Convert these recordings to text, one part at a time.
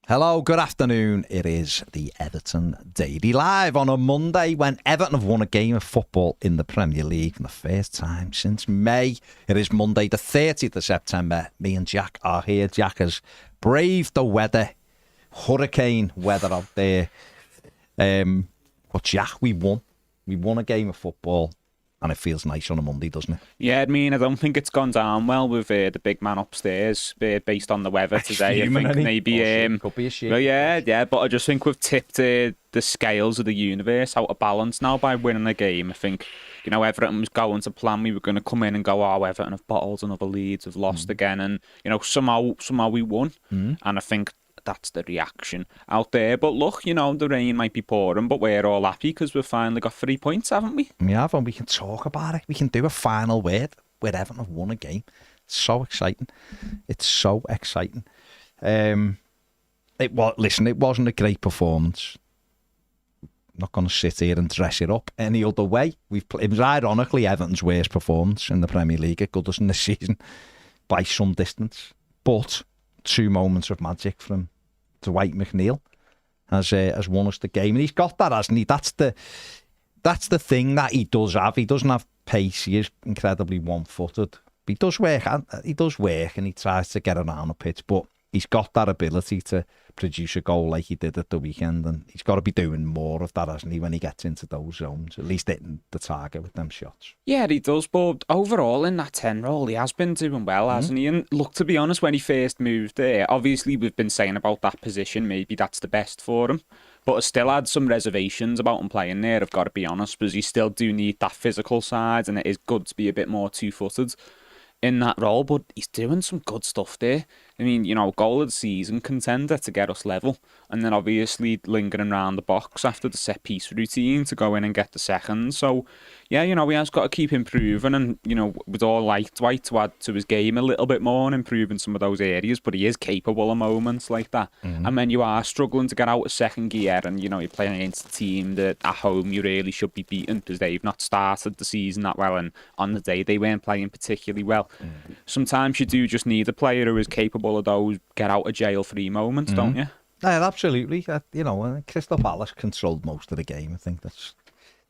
Hello, good afternoon. It is the Everton Daily Live on a Monday when Everton have won a game of football in the Premier League for the first time since May. It is Monday the 30th of September. Me and Jack are here. Jack has braved the weather, hurricane weather out there. But Jack, we won. We won a game of football. And it feels nice on a Monday, doesn't it? Yeah, I mean, I don't think it's gone down well with the big man upstairs based on the weather today. I think maybe... could be a shit. Well, yeah, but I just think we've tipped the scales of the universe out of balance now by winning a game. I think, Everton was going to plan. We were going to come in and go, Everton have bottled another lead, have lost again. And, somehow we won. And I think that's the reaction out there. But look, the rain might be pouring, but we're all happy because we've finally got 3 points, haven't we? We have, and we can talk about it. We can do a final word where Everton have won a game. It's so exciting. It's so exciting. It wasn't a great performance. I'm not going to sit here and dress it up any other way. It was ironically Everton's worst performance in the Premier League at Goodison this season by some distance. But 2 moments of magic from Dwight McNeil has won us the game, and he's got that, hasn't he? That's the thing that he does have. He doesn't have pace. He is incredibly one-footed. He does work, and he tries to get around the pitch, but he's got that ability to produce a goal like he did at the weekend, and he's got to be doing more of that, hasn't he, when he gets into those zones, at least hitting the target with them shots. Yeah, he does, but overall in that 10 role, he has been doing well, hasn't he? And look, to be honest, when he first moved there, obviously we've been saying about that position, maybe that's the best for him, but I still had some reservations about him playing there, I've got to be honest, because you still do need that physical side, and it is good to be a bit more two-footed in that role, but he's doing some good stuff there. I mean, goal of the season contender to get us level, and then obviously lingering around the box after the set piece routine to go in and get the second. So, yeah, he has got to keep improving, and we'd all like Dwight to add to his game a little bit more and improving some of those areas, but he is capable of moments like that. And when you are struggling to get out of second gear, and you're playing against a team that at home you really should be beaten because they've not started the season that well, and on the day they weren't playing particularly well. Sometimes you do just need a player who is capable of those get out of jail free moments, don't you? Yeah, absolutely. Crystal Palace controlled most of the game. I think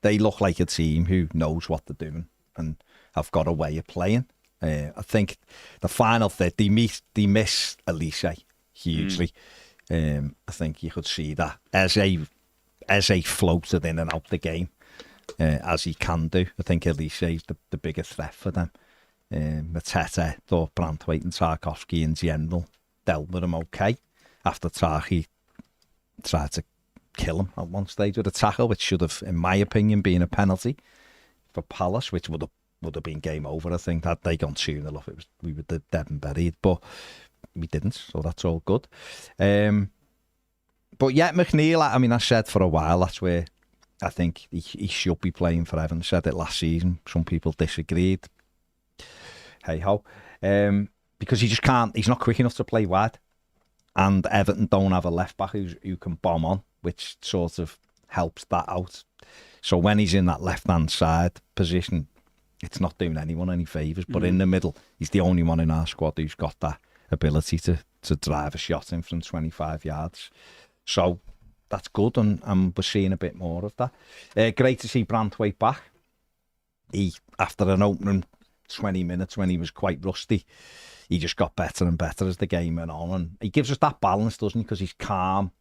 they look like a team who knows what they're doing and have got a way of playing. I think the final third, they miss Elise hugely. I think you could see that as he floated in and out the game, as he can do. I think Elise is the biggest threat for them. Mateta, thought Branthwaite and Tarkowski in general dealt with him okay after Tarky tried to kill him at one stage with a tackle, which should have, in my opinion, been a penalty for Palace, which would have been game over. I think that they gone 2-0 off. We were dead and buried, but we didn't, so that's all good. But yeah, McNeil, I said for a while that's where I think he should be playing for Everton. I said it last season. Some people disagreed. Hey ho, because he just can't. He's not quick enough to play wide, and Everton don't have a left back who can bomb on, which sort of helps that out. So when he's in that left hand side position, it's not doing anyone any favours. But in the middle, he's the only one in our squad who's got that ability to drive a shot in from 25 yards. So that's good, and we're seeing a bit more of that. Great to see Branthwaite back. He, after an opening 20 minutes when he was quite rusty, he just got better and better as the game went on, and he gives us that balance, doesn't he? Because he's calm,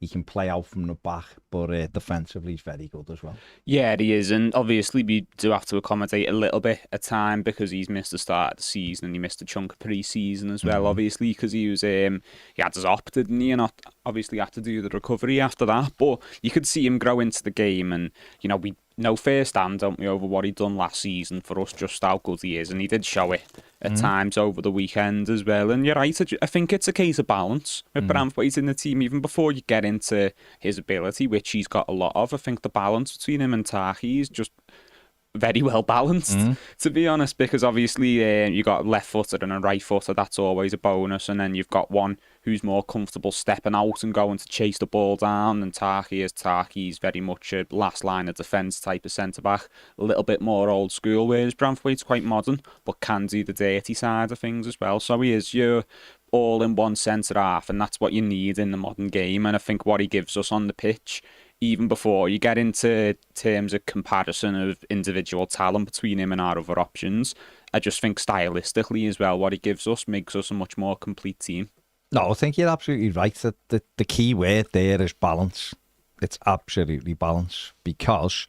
he can play out from the back, but defensively he's very good as well. Yeah, he is, and obviously we do have to accommodate a little bit of time because he's missed the start of the season and he missed a chunk of pre-season as well, obviously, because he was he had his op, didn't he, and not obviously had to do the recovery after that, but you could see him grow into the game, and we know firsthand, don't we, over what he'd done last season for us, just how good he is, and he did show it at times over the weekend as well. And you're right, I think it's a case of balance with Branthwaite in the team, even before you get into his ability, which he's got a lot of. I think the balance between him and Tarky is just very well balanced, to be honest, because obviously you got left-footed and a right-footer, that's always a bonus, and then you've got one who's more comfortable stepping out and going to chase the ball down, and Tarky's very much a last line of defence type of centre-back, a little bit more old school, whereas Branthwaite's quite modern, but can do the dirty side of things as well. So he is your all-in-one centre-half, and that's what you need in the modern game. And I think what he gives us on the pitch, even before you get into terms of comparison of individual talent between him and our other options, I just think stylistically as well, what he gives us makes us a much more complete team. No, I think you're absolutely right. That the key word there is balance. It's absolutely balance, because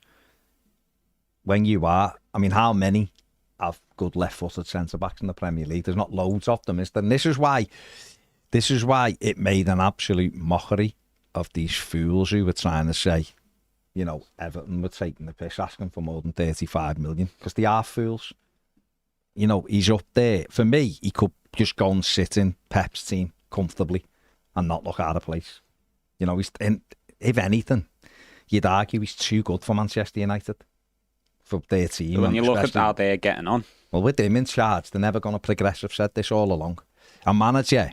when you are, I mean, how many have good left-footed centre-backs in the Premier League? There's not loads of them, is there? And this is why it made an absolute mockery of these fools who were trying to say, you know, Everton were taking the piss, asking for more than 35 million, because they are fools. You know, he's up there. For me, he could just go and sit in Pep's team comfortably and not look out of place. You know, if anything, you'd argue he's too good for Manchester United, for their team. But when you look at how they're getting on. Well, with him in charge, they're never going to progress. I've said this all along. A manager,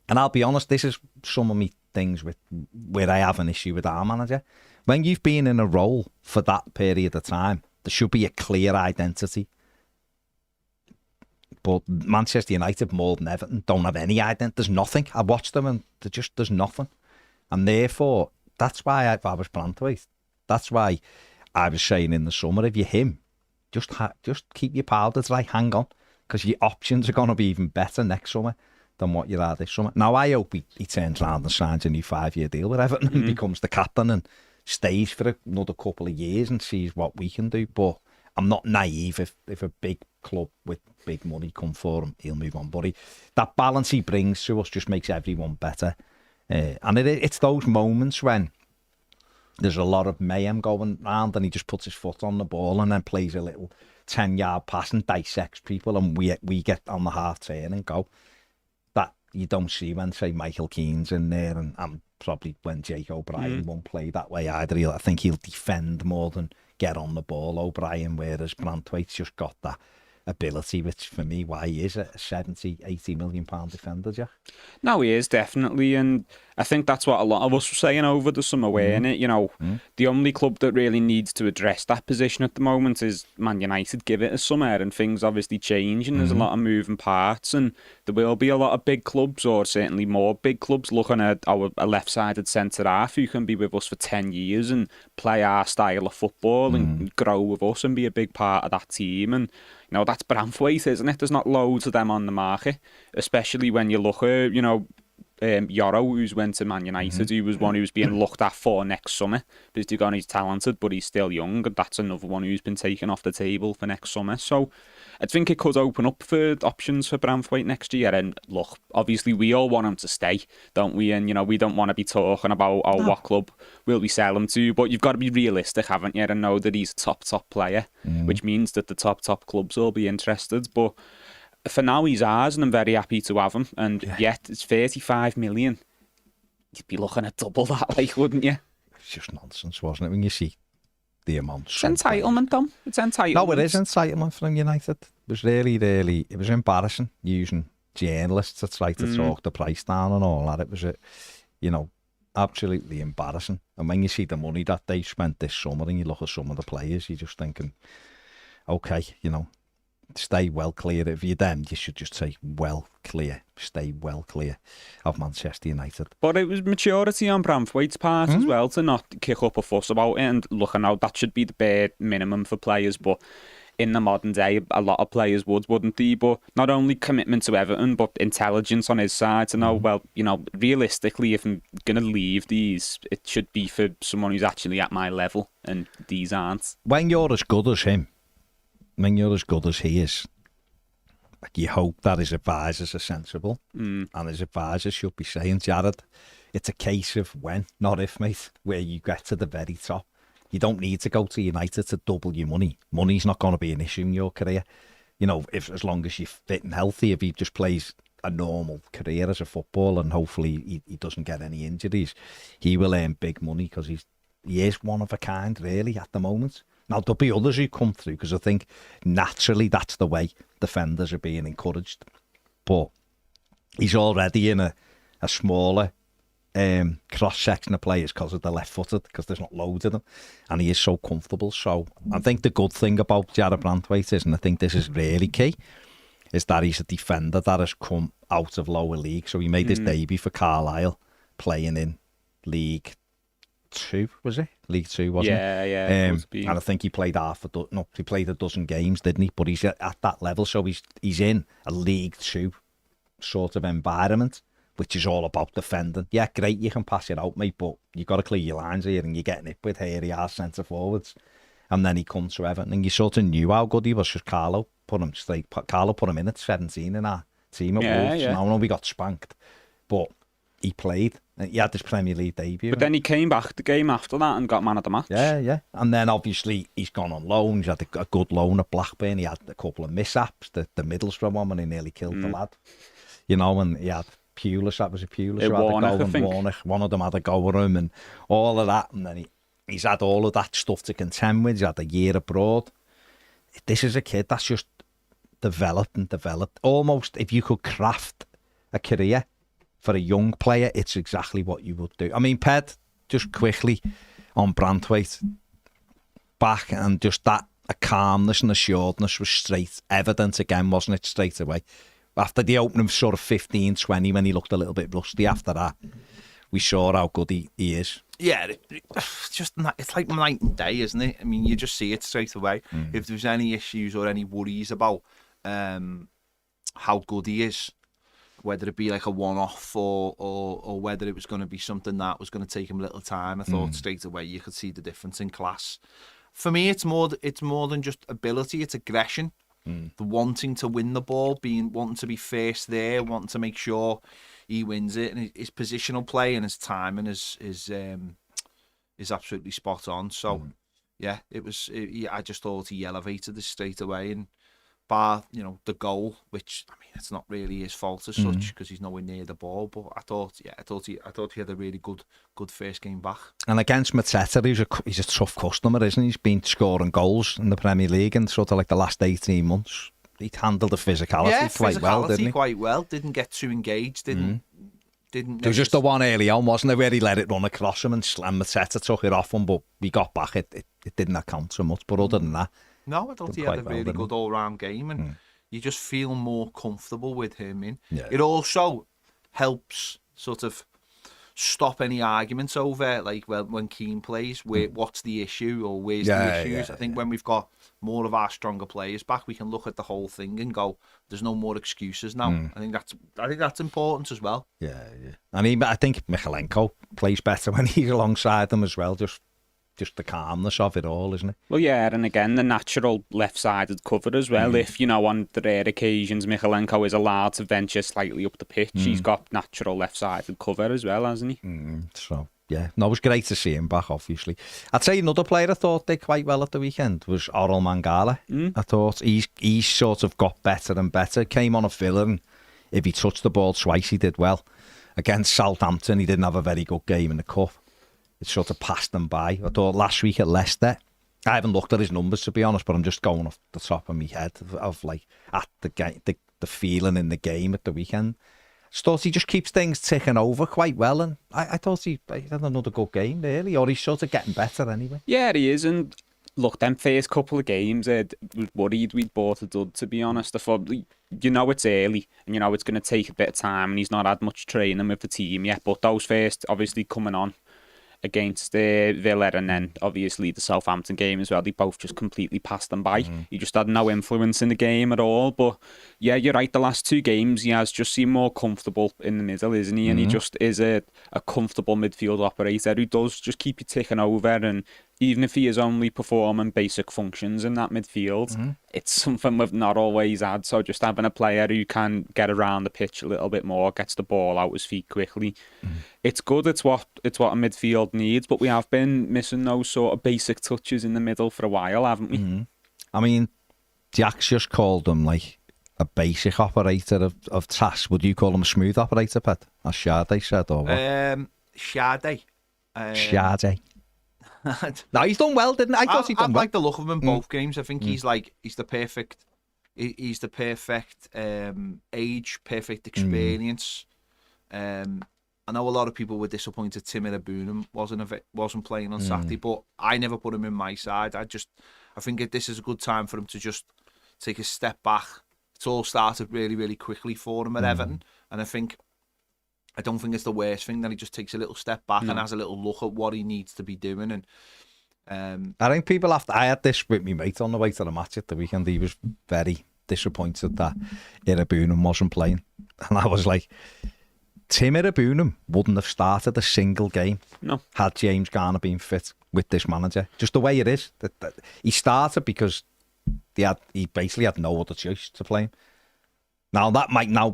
and I'll be honest, this is some of me things where I have an issue with our manager. When you've been in a role for that period of time, there should be a clear identity. But Manchester United, more than Everton, don't have any identity. There's nothing. I watched them and there's nothing. And therefore, that's why I was Branthwaite. That's why I was saying in the summer, if you're him, just keep your powder dry, hang on, because your options are going to be even better next summer than what you are this summer. Now, I hope he turns around and signs a new 5-year deal with Everton and becomes the captain and stays for another couple of years and sees what we can do. But I'm not naive. If a big club with big money come for him, he'll move on. But that balance he brings to us just makes everyone better. And it's those moments when there's a lot of mayhem going around and he just puts his foot on the ball and then plays a little 10-yard pass and dissects people, and we get on the half turn and go. That you don't see when, say, Michael Keane's in there, and probably when Jake O'Brien won't play that way either. I think he'll defend more than get on the ball, O'Brien, whereas Branthwaite's just got that ability, which for me, why he is a 70-80 million pound defender, Jack. No, he is, definitely, and I think that's what a lot of us were saying over the summer, weren't it? You know, the only club that really needs to address that position at the moment is Man United. Give it a summer, and things obviously change, and there's a lot of moving parts, and there will be a lot of big clubs, or certainly more big clubs, looking at a left-sided centre-half who can be with us for 10 years and play our style of football and grow with us and be a big part of that team. And you know, that's Branthwaite, isn't it? There's not loads of them on the market, especially when you look at, you know, Yoro, who's went to Man United, who was one who's being looked at for next summer. Because he's talented, but he's still young, and that's another one who's been taken off the table for next summer. So I think it could open up for options for Branthwaite next year. And look, obviously we all want him to stay, don't we? And, you know, we don't want to be talking about what club will we sell him to, but you've got to be realistic, haven't you, and know that he's a top player, which means that the top clubs will be interested. But for now, he's ours, and I'm very happy to have him. And yet, it's 35 million. You'd be looking at double that, like, wouldn't you? It's just nonsense, wasn't it? When you see the amounts. It's entitlement, Dom. It's entitlement. No, it is entitlement from United. It was really, it was embarrassing using journalists to try to talk the price down and all that. It was, absolutely embarrassing. And when you see the money that they spent this summer and you look at some of the players, you're just thinking, okay, you know, stay well clear. If you're them, you should just say stay well clear of Manchester United. But it was maturity on Branthwaite's part as well to not kick up a fuss about it. And look, I know that should be the bare minimum for players, but in the modern day, a lot of players wouldn't they? But not only commitment to Everton, but intelligence on his side to know, well, you know, realistically, if I'm going to leave these, it should be for someone who's actually at my level, and these aren't. When you're as good as him, when you're as good as he is, you hope that his advisors are sensible, and his advisors should be saying, Jared, it's a case of when, not if, mate, where you get to the very top. You don't need to go to United to double your money. Money's not going to be an issue in your career. You know, as long as you're fit and healthy, if he just plays a normal career as a footballer and hopefully he doesn't get any injuries, he will earn big money because he is one of a kind, really, at the moment. Now, there'll be others who come through because I think naturally that's the way defenders are being encouraged. But he's already in a smaller cross-section of players because of the left-footed, because there's not loads of them, and he is so comfortable. So I think the good thing about Jared Branthwaite is, and I think this is really key, is that he's a defender that has come out of lower league. So he made his debut for Carlisle playing in League 2, was it? League 2, wasn't it? Yeah. And I think he played he played a dozen games, didn't he? But he's at that level, so he's in a League 2 sort of environment, which is all about defending. Yeah, great, you can pass it out, mate, but you've got to clear your lines here, and you're getting it with hairy ass centre forwards. And then he comes to Everton, and you sort of knew how good he was, because Carlo put him in at 17 in our team at Wolves. Yeah. Now, I know we got spanked, but he played. He had his Premier League debut. But then he came back the game after that and got man of the match. Yeah. And then obviously he's gone on loan. He's had a good loan at Blackburn. He had a couple of mishaps. The Middlesbrough one when he nearly killed the lad. You know, and he had Pulis. That was a Pulis who had Warnock, a go. And Warnock, one of them had a go with him and all of that. And then he's had all of that stuff to contend with. He's had a year abroad. This is a kid that's just developed. Almost, if you could craft a career for a young player, it's exactly what you would do. I mean, Ped, just quickly on Branthwaite, back, and just that a calmness and assuredness was straight evident again, wasn't it, straight away? After the opening sort of 15, 20, when he looked a little bit rusty, after that, we saw how good he is. Yeah, it's like night and day, isn't it? I mean, you just see it straight away. If there's any issues or any worries about how good he is, whether it be like a one-off or whether it was going to be something that was going to take him a little time, I thought straight away you could see the difference in class. For me, it's more than just ability; it's aggression, the wanting to win the ball, wanting to be first there, wanting to make sure he wins it, and his positional play and his timing is absolutely spot on. So, yeah, I just thought he elevated this straight away, and bar, the goal, which I mean, it's not really his fault as such because he's nowhere near the ball. But I thought he had a really good first game back. And against Mateta, he's a tough customer, isn't he? He's been scoring goals in the Premier League in sort of like the last 18 months. He handled the physicality quite well, didn't he? Quite well. Didn't get too engaged. Didn't. There was just the one early on, wasn't there, where he let it run across him and Mateta took it off him, but we got back. It didn't account so much. But other than that, no, I thought he had a really good all-round game, and you just feel more comfortable with him. It also helps sort of stop any arguments over, like, when Keane plays, what's the issue or where's the issues. I think when we've got more of our stronger players back, we can look at the whole thing and go, there's no more excuses now. I think that's important as well. Yeah. I think Michalenko plays better when he's alongside them as well, just the calmness of it all, isn't it? Well, yeah, and again, the natural left-sided cover as well. If, on the rare occasions Michalenko is allowed to venture slightly up the pitch, he's got natural left-sided cover as well, hasn't he? So, yeah. No, it was great to see him back, obviously. I'd say another player I thought did quite well at the weekend was Oral Mangala. I thought he's sort of got better and better. Came on a filler, and if he touched the ball twice, he did well. Against Southampton, he didn't have a very good game in the Cup. It sort of passed them by. I thought last week at Leicester, I haven't looked at his numbers to be honest, but I'm just going off the top of my head of like at the feeling in the game at the weekend. I thought he just keeps things ticking over quite well, and I thought he had another good game really, or he's sort of getting better anyway. Yeah, he is, and look, them first couple of games, I was worried we'd bought a dud, to be honest. I thought, it's early, and it's going to take a bit of time, and he's not had much training with the team yet, but those first, obviously coming on against Villa and then obviously the Southampton game as well, they both just completely passed them by. He just had no influence in the game at all. But yeah, you're right, the last two games he has just seemed more comfortable in the middle, isn't he? And he just is a comfortable midfield operator who does just keep you ticking over, and even if he is only performing basic functions in that midfield, it's something we've not always had. So just having a player who can get around the pitch a little bit more, gets the ball out his feet quickly, it's good. It's what a midfield needs. But we have been missing those sort of basic touches in the middle for a while, haven't we? I mean, Jack's just called him like a basic operator of tasks. Would you call him a smooth operator, Pat? As Sade said, or what? Sade. Sade. No, he's done well, didn't I? Thought he'd done well. I like the look of him in both games. I think he's the perfect age, perfect experience. I know a lot of people were disappointed Timmy Abunam wasn't playing on Saturday, but I never put him in my side. I think this is a good time for him to just take a step back, it's all started really, really quickly for him at Everton. And I don't think it's the worst thing that he just takes a little step back and has a little look at what he needs to be doing. And I think people have to. I had this with my mate on the way to the match at the weekend. He was very disappointed that Irabunum wasn't playing, and I was like, Tim Irabunum wouldn't have started a single game had James Garner been fit with this manager. Just the way it is. That he started because he basically had no other choice to play him. Now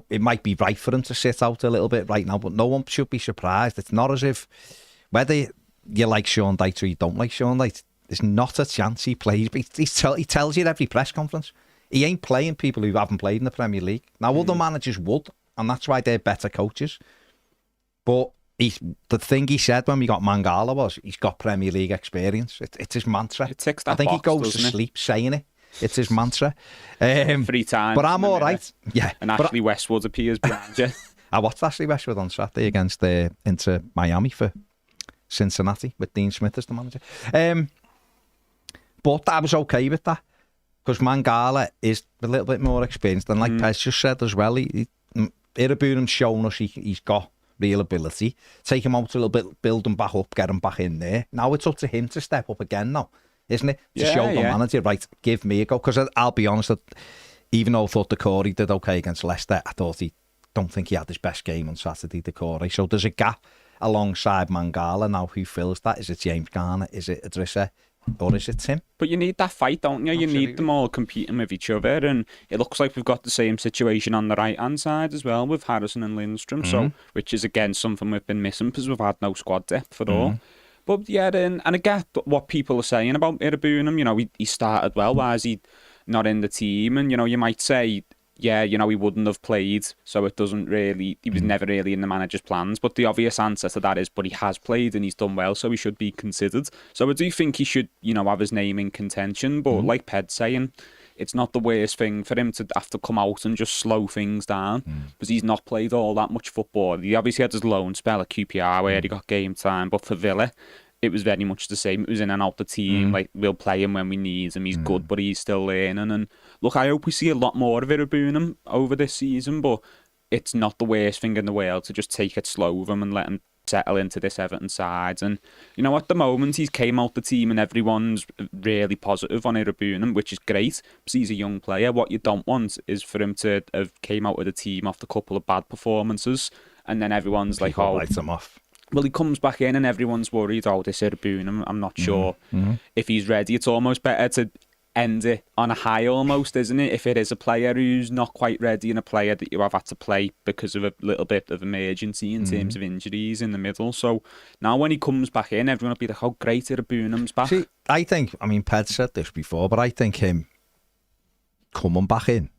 it might be right for him to sit out a little bit right now, but no one should be surprised. It's not as if whether you like Sean Dyche or you don't like Sean Dyche, there's not a chance he plays. He tells you at every press conference he ain't playing people who haven't played in the Premier League. Now other managers would, and that's why they're better coaches. But the thing he said when we got Mangala was he's got Premier League experience. It's his mantra. It ticks that I think box, he goes to sleep saying it. It's his mantra. 3 times. But I'm all right. Yeah. And Ashley Westwood appears behind you. I watched Ashley Westwood on Saturday against Inter Miami for Cincinnati with Dean Smith as the manager. But I was okay with that because Mangala is a little bit more experienced. And like Pez just said as well, Irabunum's shown us he's got real ability. Take him out a little bit, build him back up, get him back in there. Now it's up to him to step up again now. Isn't it? To show the manager, right, give me a go. Because I'll be honest, even though I thought Decore did okay against Leicester, I don't think he had his best game on Saturday, Decore. So there's a gap alongside Mangala now. Who fills that? Is it James Garner? Is it Idrissa? Or is it Tim? But you need that fight, don't you? Absolutely. You need them all competing with each other. And it looks like we've got the same situation on the right-hand side as well with Harrison and Lindstrom. So, which is, again, something we've been missing because we've had no squad depth at all. But yeah, and I get what people are saying about Irabunum. You know, he started well. Why is he not in the team? And, you know, you might say, yeah, you know, he wouldn't have played, so it doesn't really, he was never really in the manager's plans. But the obvious answer to that is, but he has played and he's done well, so he should be considered. So I do think he should, you know, have his name in contention. But like Ped's saying, it's not the worst thing for him to have to come out and just slow things down because he's not played all that much football. He obviously had his loan spell at QPR where he got game time, but for Villa, it was very much the same. It was in and out the team. Like, we'll play him when we need him. He's good, but he's still learning. And look, I hope we see a lot more of Irabunum over this season, but it's not the worst thing in the world to just take it slow with him and let him settle into this Everton side. And, you know, at the moment, he's came out the team and everyone's really positive on Irabunum, which is great because he's a young player. What you don't want is for him to have came out of the team after a couple of bad performances and then everyone's like, oh, lights him off. Well, he comes back in and everyone's worried, oh, this Irabunum, I'm not sure if he's ready. It's almost better to end it on a high almost, isn't it? If it is a player who's not quite ready and a player that you have had to play because of a little bit of emergency in terms of injuries in the middle. So now when he comes back in, everyone will be like, oh, great, Irabunum's back. See, I think, I mean, Ped said this before, but I think him coming back in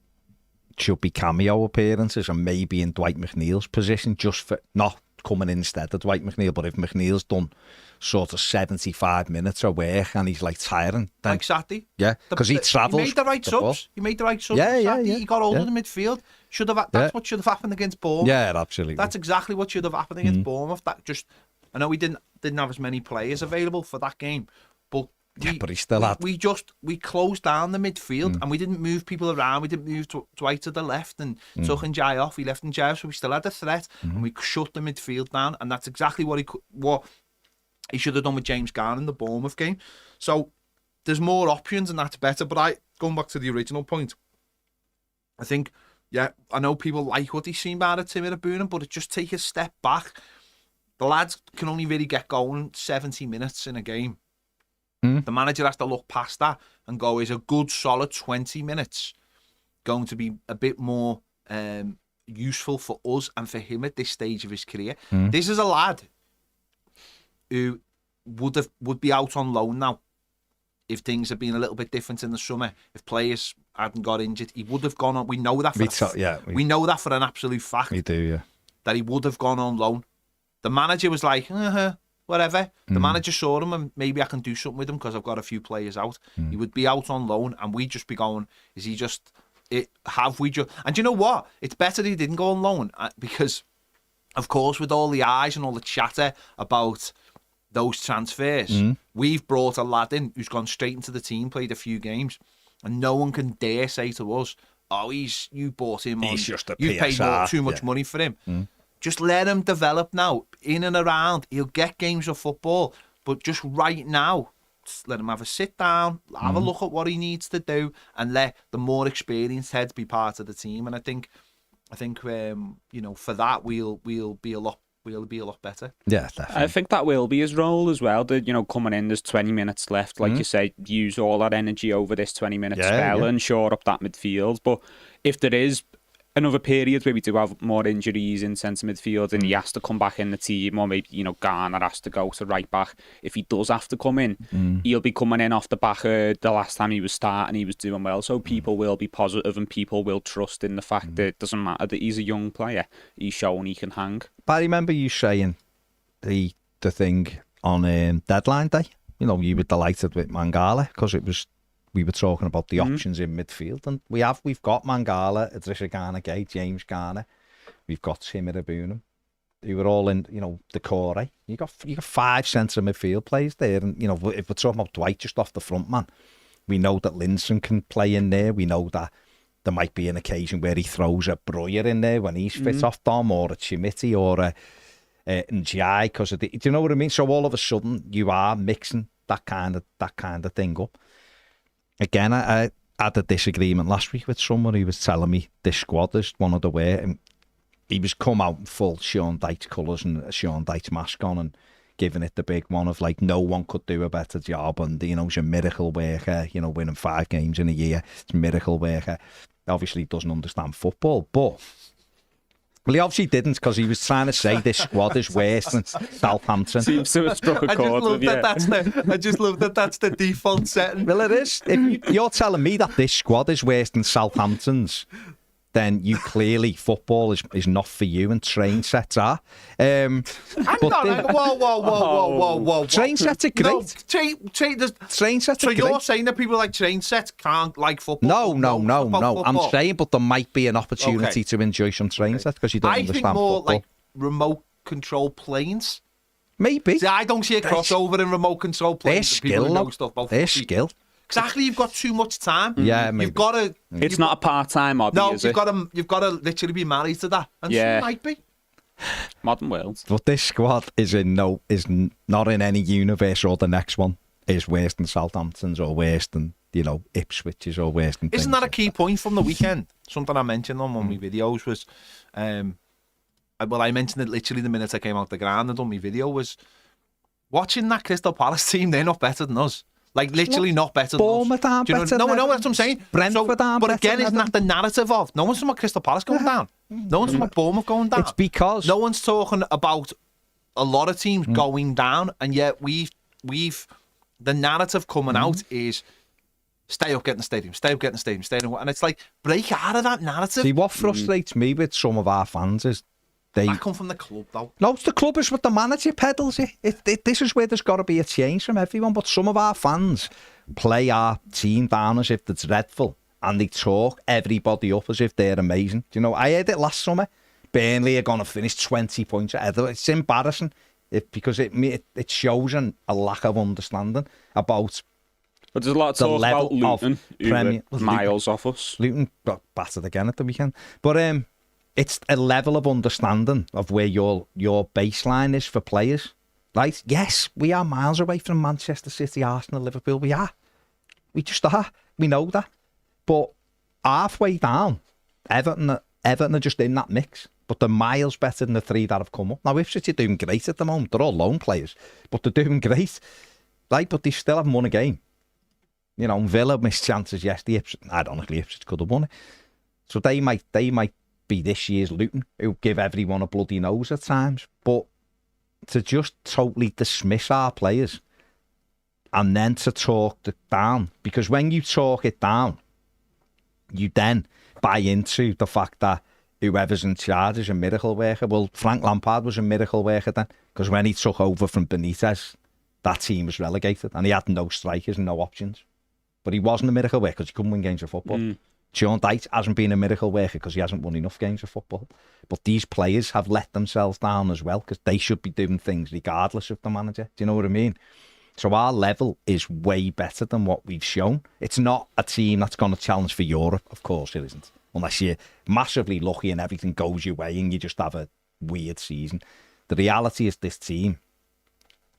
should be cameo appearances and maybe in Dwight McNeil's position, just for not coming in instead of Dwight McNeil, but if McNeil's done sort of 75 minutes of work and he's like tiring, then like Saturday, yeah, because he travels. He made the right subs. He made the right subs. Yeah. He got hold of the midfield. That's what should have happened against Bournemouth. Yeah, absolutely. That's exactly what should have happened against Bournemouth. That just, I know we didn't have as many players available for that game, but he still had. We closed down the midfield and we didn't move people around. We didn't move Dwight to the left and took Njai off. We left Njai off, so we still had a threat and we shut the midfield down. And that's exactly what he should have done with James Garner in the Bournemouth game. So there's more options and that's better. But going back to the original point, I think, yeah, I know people like what he's seen out of Tim Irabunum, but it just take a step back. The lads can only really get going 70 minutes in a game. The manager has to look past that and go, is a good solid 20 minutes going to be a bit more useful for us and for him at this stage of his career? This is a lad who would be out on loan now if things had been a little bit different in the summer. If players hadn't got injured, he would have gone on. We know that we know that for an absolute fact. We do, yeah. That he would have gone on loan. The manager was like, whatever. The manager saw him and maybe I can do something with him because I've got a few players out. He would be out on loan and we'd just be going, is he just, have we just, and you know what? It's better he didn't go on loan because, of course, with all the eyes and all the chatter about those transfers, we've brought a lad in who's gone straight into the team, played a few games, and no one can dare say to us, oh, you bought him on, He's just a you paid too much money for him. Just let him develop now, in and around. He'll get games of football, but just right now, just let him have a sit down, have a look at what he needs to do, and let the more experienced heads be part of the team. And I think for that we'll be a lot better. Yeah, definitely. I think that will be his role as well. Coming in, there's 20 minutes left, like you say, use all that energy over this 20-minute spell and shore up that midfield. But if there is another period where we do have more injuries in centre midfield and he has to come back in the team, or maybe Garner has to go to right back, if he does have to come in, he'll be coming in off the back of the last time he was starting, he was doing well, so people will be positive and people will trust in the fact that it doesn't matter that he's a young player, he's shown he can hang. But I remember you saying the thing on deadline day, you were delighted with Mangala because we were talking about the options in midfield, and we've got Mangala, Idrissa Gana Gay, James Garner, we've got Tim Irabunum, who were all in, the core. Eh? You got 5 centre midfield players there, and if we're talking about Dwight just off the front man, we know that Linson can play in there. We know that there might be an occasion where he throws a Breuer in there when he's fit off Dom, or a Chimiti, or a Njai, because do you know what I mean? So all of a sudden you are mixing that kind of thing up. Again, I had a disagreement last week with someone who was telling me this squad is one of the way, and he was come out in full Sean Dyche colours and a Sean Dyche mask on and giving it the big one of like no one could do a better job, and he's a miracle worker, winning 5 games in a year, it's a miracle worker. Obviously he doesn't understand football, but well, he obviously didn't, because he was trying to say this squad is worse than Southampton. Seems to have struck a chord with you. I just love that that's the default setting. Well, it is. If you're telling me that this squad is worse than Southampton's, then you clearly, football is not for you, and train sets are. Whoa. Train sets are great. No, train sets so are you're great. saying that people like train sets can't like football? No. I'm saying, but there might be an opportunity to enjoy some train sets because you don't understand football. I think more football. like remote control planes. Maybe. See, I don't see a crossover in remote control planes. Their skill, know stuff about their skill. Exactly, you've got too much time. Yeah, maybe. You've got to. It's not a part-time hobby, is it? You've got to literally be married to that, and some might be. Modern world. But this squad is not in any universe, or the next one is worse than Southampton's, or worse than Ipswich's, or worse than. Isn't that a key point from the weekend? Something I mentioned on one of my videos was, I mentioned it literally the minute I came out the ground and done my video, was watching that Crystal Palace team. They're not better than us. Like, literally not better than us. Bournemouth aren't better than No, that's what I'm saying. Brentford aren't but better again, isn't that the narrative of no one's talking about Crystal Palace going down? No one's talking about Bournemouth going down. It's because no one's talking about a lot of teams going down, and yet we've the narrative coming out is stay up, get in the stadium, stay up, get in the stadium, stay up, and it's like, break out of that narrative. See, what frustrates me with some of our fans is that come from the club, though. No, it's the club, is what the manager peddles it. This is where there's got to be a change from everyone. But some of our fans play our team down as if it's dreadful, and they talk everybody up as if they're amazing. I heard it last summer. Burnley are going to finish 20 points ahead. It's embarrassing because it shows a lack of understanding about. But there's a lot of talk about Luton, who were miles off us. Luton got battered again at the weekend, but it's a level of understanding of where your baseline is for players. Right? Yes, we are miles away from Manchester City, Arsenal, Liverpool. We are. We just are. We know that. But halfway down, Everton are just in that mix. But they're miles better than the 3 that have come up. Now, Ipswich are doing great at the moment. They're all lone players. But they're doing great. Right? But they still haven't won a game. Villa missed chances yesterday. Ironically, Ipswich could have won it. So they might be this year's Luton, who give everyone a bloody nose at times. But to just totally dismiss our players and then to talk it down, because when you talk it down, you then buy into the fact that whoever's in charge is a miracle worker. Well, Frank Lampard was a miracle worker then, because when he took over from Benitez, that team was relegated and he had no strikers and no options. But he wasn't a miracle worker because he couldn't win games of football. Sean Dyche hasn't been a miracle worker because he hasn't won enough games of football. But these players have let themselves down as well, because they should be doing things regardless of the manager. Do you know what I mean? So our level is way better than what we've shown. It's not a team that's going to challenge for Europe. Of course it isn't. unless you're massively lucky and everything goes your way and you just have a weird season. The reality is this team,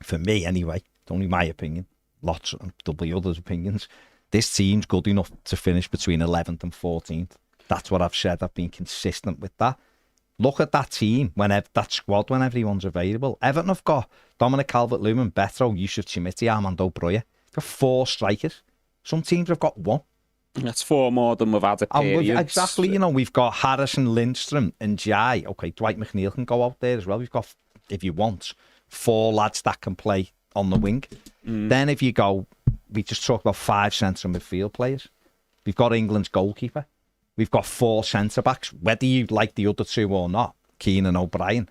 for me anyway, it's only my opinion, there'll be others' opinions, this team's good enough to finish between 11th and 14th. That's what I've said. I've been consistent with that. Look at that team, that squad when everyone's available. Everton have got Dominic Calvert-Lewin, Beto, Yusuf Chimiti, Armando Broja. They've got 4 strikers. Some teams have got 1. That's 4 more than we've had a period. Exactly, we've got Harrison, Lindstrom and Jai. Okay, Dwight McNeil can go out there as well. We've got, if you want, 4 lads that can play on the wing. Then if you go, we just talked about 5 central midfield players. We've got England's goalkeeper. We've got 4 centre-backs, whether you like the other 2 or not, Keane and O'Brien.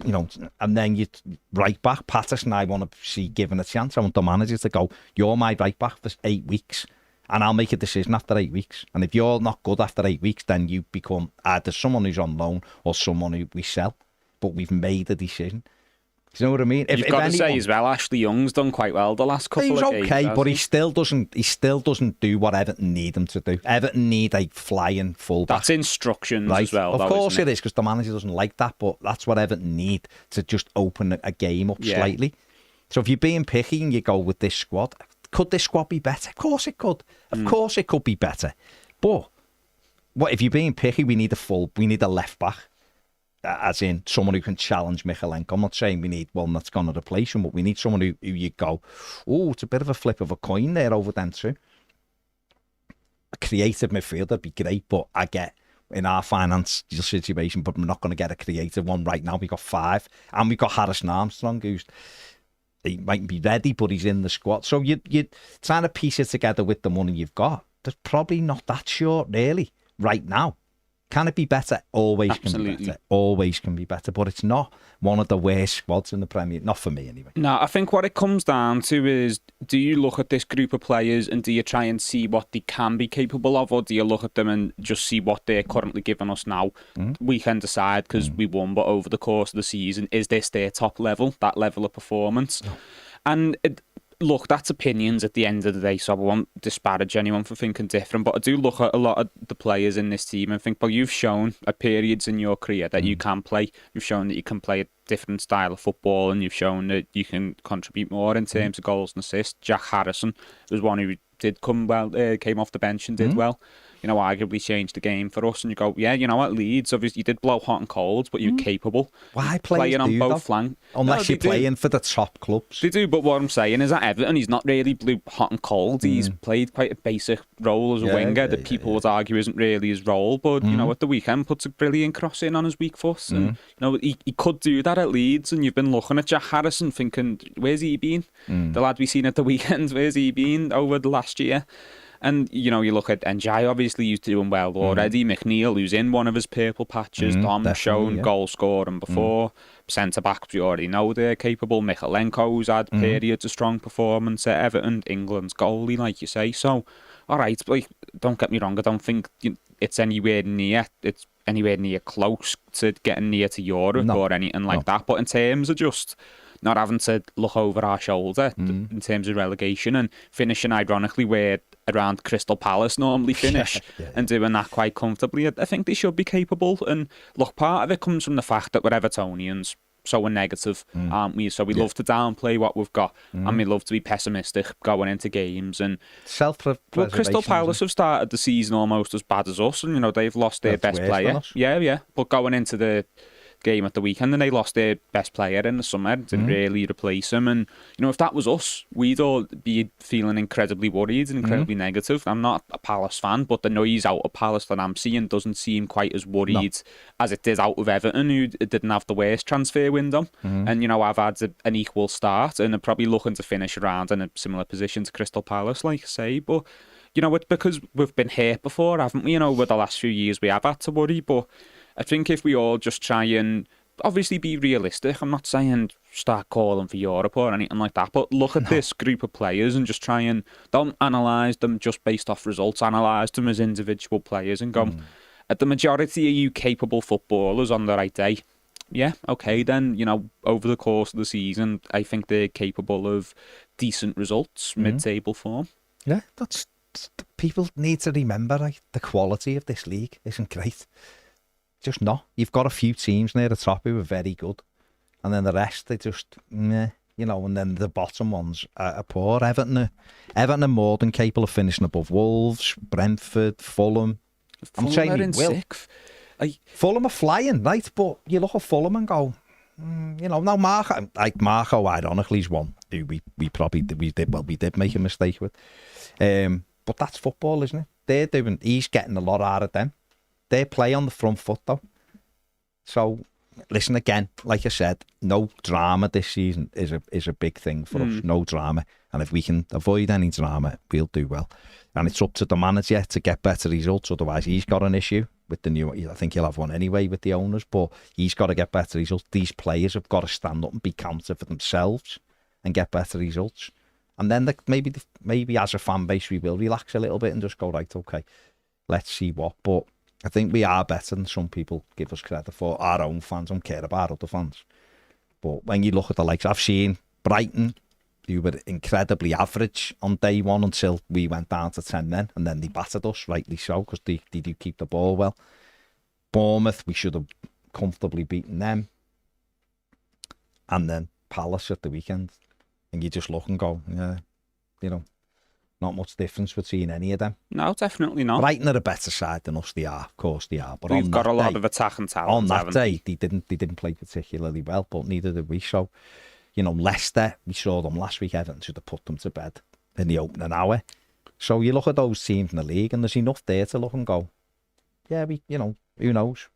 And then you right back, Patterson, I want to see given a chance. I want the manager to go, you're my right back for 8 weeks, and I'll make a decision after 8 weeks. And if you're not good after 8 weeks, then you become either someone who's on loan or someone who we sell. But we've made a decision. Do you know what I mean? You've got to say as well, Ashley Young's done quite well the last couple of games. He's okay, but he still doesn't do what Everton need him to do. Everton need a flying fullback. That's instructions as well. Of course it is, because the manager doesn't like that, but that's what Everton need to just open a game up slightly. So if you're being picky and you go with this squad, could this squad be better? Of course it could. Of course it could be better. But what if you're being picky? We need a left back. As in someone who can challenge Michalenko. I'm not saying we need one that's going to replace him, but we need someone who you go, oh, it's a bit of a flip of a coin there over them too. A creative midfielder would be great, but I get in our financial situation, but we're not going to get a creative one right now. We've got 5, and we've got Harrison Armstrong, he might be ready, but he's in the squad. So you're trying to piece it together with the money you've got. There's probably not that short, really, right now. Can it be better? Always Absolutely. Can be better. Always can be better. But it's not one of the worst squads in the Premier. Not for me, anyway. No, I think what it comes down to is, do you look at this group of players and do you try and see what they can be capable of, or do you look at them and just see what they're currently giving us now? We can decide, because we won, but over the course of the season, is this their top level, that level of performance? No. And look, that's opinions at the end of the day, so I won't disparage anyone for thinking different, but I do look at a lot of the players in this team and think, well, you've shown at periods in your career that you can play. You've shown that you can play a different style of football, and you've shown that you can contribute more in terms of goals and assists. Jack Harrison was one who did come well, came off the bench and did well. Arguably changed the game for us. And you go, yeah, you know what, Leeds, obviously you did blow hot and cold, but you're capable. Why playing on both flanks? Unless you're playing for the top clubs. They do, but what I'm saying is that Everton, he's not really blew hot and cold. He's played quite a basic role as a winger that people would argue isn't really his role, but at the weekend puts a brilliant cross in on his weak foot. And he could do that at Leeds, and you've been looking at Jack Harrison thinking, where's he been? The lad we seen at the weekend, where's he been over the last year? And, you look at Njai, obviously, he's doing well already. McNeil, who's in one of his purple patches. Dom's shown goal scoring before. Centre-backs, we already know they're capable. Michalenko, who's had periods of strong performance at Everton. England's goalie, like you say. So, all right, like, don't get me wrong, I don't think it's anywhere near close to getting near to Europe or anything like that. But in terms of just not having to look over our shoulder in terms of relegation and finishing ironically where around Crystal Palace normally finish and doing that quite comfortably, I think they should be capable. And look, part of it comes from the fact that we're Evertonians, so we're negative, aren't we? So we love to downplay what we've got, and we love to be pessimistic going into games. And self-preservation. Crystal Palace have started the season almost as bad as us, and they've lost their best player. Yeah. But going into the game at the weekend, and they lost their best player in the summer, didn't really replace him. And if that was us, we'd all be feeling incredibly worried and incredibly negative. I'm not a Palace fan, but the noise out of Palace that I'm seeing doesn't seem quite as worried as it did out of Everton, who didn't have the worst transfer window. And I've had an equal start, and are probably looking to finish around in a similar position to Crystal Palace, like I say. But it's because we've been hurt before, haven't we? Over the last few years we have had to worry. But I think if we all just try and obviously be realistic, I'm not saying start calling for Europe or anything like that, but look at this group of players and just try and don't analyse them just based off results, analyse them as individual players and go, at the majority of you capable footballers on the right day, yeah, okay, then, over the course of the season, I think they're capable of decent results, mid-table form. Yeah, that's people need to remember, like, the quality of this league isn't great. Just not. You've got a few teams near the top who are very good, and then the rest, they just, meh, you know, and then the bottom ones are poor. Everton are more than capable of finishing above Wolves, Brentford, Fulham. I'm saying are you in will. sixth. Fulham are flying, right? But you look at Fulham and go, you know, now Marco, ironically, is one who we did make a mistake with. But that's football, isn't it? He's getting a lot out of them. They play on the front foot, though. So, listen, again, like I said, no drama this season is a big thing for us. No drama. And if we can avoid any drama, we'll do well. And it's up to the manager to get better results. Otherwise, he's got an issue with the new... I think he'll have one anyway with the owners, but he's got to get better results. These players have got to stand up and be counted for themselves and get better results. And then maybe as a fan base, we will relax a little bit and just go, right, okay, let's see what. But I think we are better than some people give us credit for. Our own fans don't care about other fans. But when you look at the likes, I've seen Brighton, who were incredibly average on day one until we went down to 10 men, and then they battered us, rightly so, because they do keep the ball well. Bournemouth, we should have comfortably beaten them. And then Palace at the weekend. And you just look and go, yeah, you know, not much difference between any of them. No, definitely not. Brighton are a better side than us. They are, of course they are. But we've got a lot of attacking talent. On that day, they didn't play particularly well, but neither did we. So, you know, Leicester, we saw them last week. Everton should have put them to bed in the opening hour. So you look at those teams in the league, and there's enough there to look and go, yeah, you know, who knows?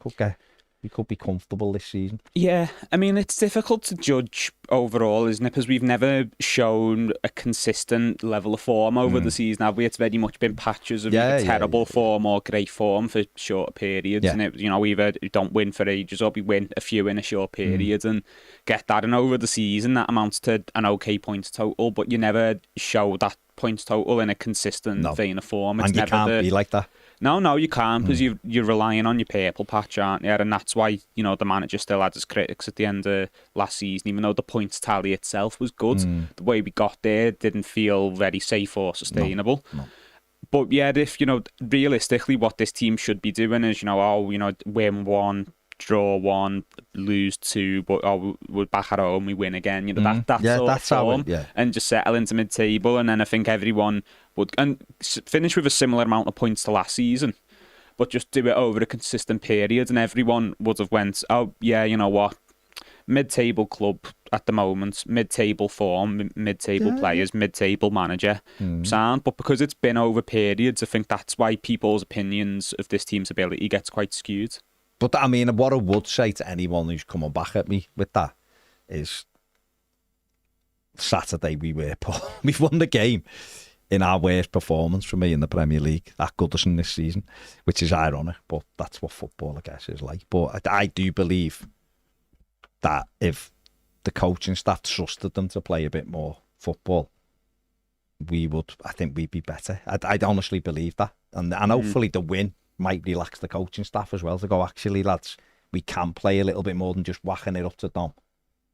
We could be comfortable this season. Yeah, I mean, it's difficult to judge overall, isn't it? Because we've never shown a consistent level of form over the season, have we? It's very much been patches of either terrible form or great form for short periods. And it, you know, either don't win for ages or we win a few in a short period and get that. And over the season, that amounts to an okay points total, but you never show that points total in a consistent vein of form. It's and you can't be like that. No, you can't, because you're relying on your purple patch, aren't you? And that's why, you know, the manager still had his critics at the end of last season, even though the points tally itself was good. The way we got there didn't feel very safe or sustainable. No. But yeah, if, you know, realistically what this team should be doing is, you know, win one, draw one, lose two, but we're back at home, we win again. You know, that's form, and just settle into mid-table. And then I think everyone would finish with a similar amount of points to last season, but just do it over a consistent period, and everyone would have went, oh yeah, you know what, mid-table club at the moment, mid-table form, mid-table players, mid-table manager, sound. But because it's been over periods, I think that's why people's opinions of this team's ability gets quite skewed. But I mean, what I would say to anyone who's coming back at me with that is, Saturday we've won the game in our worst performance for me in the Premier League at Goodison this season, which is ironic, but that's what football, I guess, is like. But I do believe that if the coaching staff trusted them to play a bit more football, I think we'd be better. I'd honestly believe that. And hopefully the win might relax the coaching staff as well to go, actually, lads, we can play a little bit more than just whacking it up to Dom.